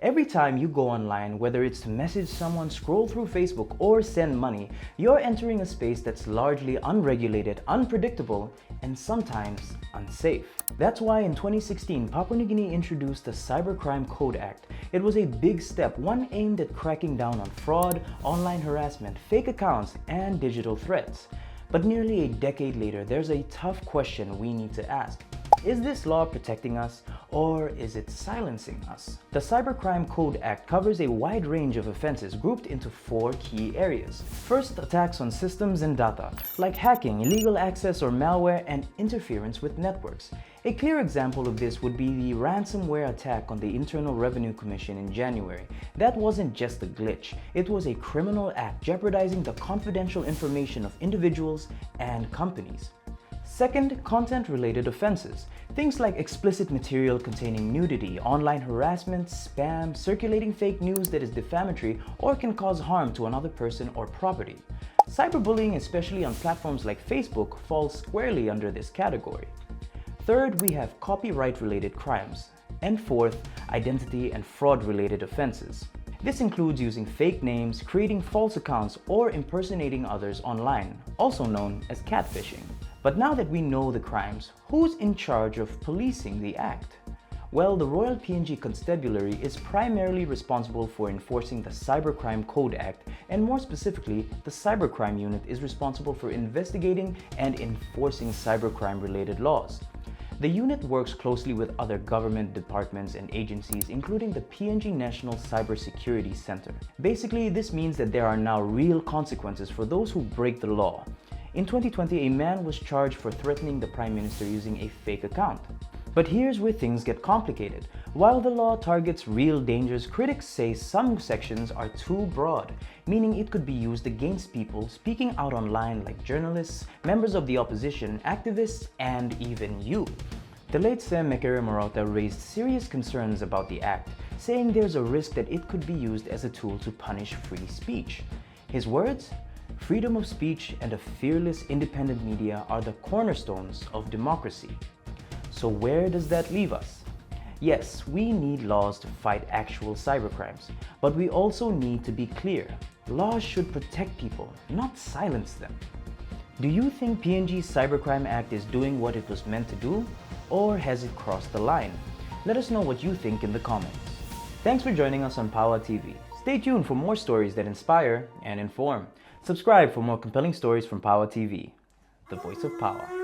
Every time you go online, whether it's to message someone, scroll through Facebook, or send money, you're entering a space that's largely unregulated, unpredictable, and sometimes unsafe. That's why in 2016, Papua New Guinea introduced the Cybercrime Code Act. It was a big step, one aimed at cracking down on fraud, online harassment, fake accounts, and digital threats. But nearly a decade later, there's a tough question we need to ask. Is this law protecting us, or is it silencing us? The Cybercrime Code Act covers a wide range of offenses grouped into 4 key areas. First, attacks on systems and data, like hacking, illegal access or malware, and interference with networks. A clear example of this would be the ransomware attack on the Internal Revenue Commission in January. That wasn't just a glitch, it was a criminal act jeopardizing the confidential information of individuals and companies. Second, content-related offenses. Things like explicit material containing nudity, online harassment, spam, circulating fake news that is defamatory or can cause harm to another person or property. Cyberbullying, especially on platforms like Facebook, falls squarely under this category. Third, we have copyright-related crimes. And fourth, identity and fraud-related offenses. This includes using fake names, creating false accounts, or impersonating others online, also known as catfishing. But now that we know the crimes, who's in charge of policing the act? Well, the Royal PNG Constabulary is primarily responsible for enforcing the Cybercrime Code Act, and more specifically, the Cybercrime Unit is responsible for investigating and enforcing cybercrime-related laws. The unit works closely with other government departments and agencies, including the PNG National Cybersecurity Center. Basically, this means that there are now real consequences for those who break the law. In 2020, a man was charged for threatening the Prime Minister using a fake account. But here's where things get complicated. While the law targets real dangers, critics say some sections are too broad, meaning it could be used against people speaking out online like journalists, members of the opposition, activists, and even you. The late Sam Mekere Morota raised serious concerns about the act, saying there's a risk that it could be used as a tool to punish free speech. His words? Freedom of speech and a fearless independent media are the cornerstones of democracy. So where does that leave us? Yes, we need laws to fight actual cybercrimes, but we also need to be clear. Laws should protect people, not silence them. Do you think PNG's Cybercrime Act is doing what it was meant to do, or has it crossed the line? Let us know what you think in the comments. Thanks for joining us on Papua TV. Stay tuned for more stories that inspire and inform. Subscribe for more compelling stories from Papua TV, the voice of Papua.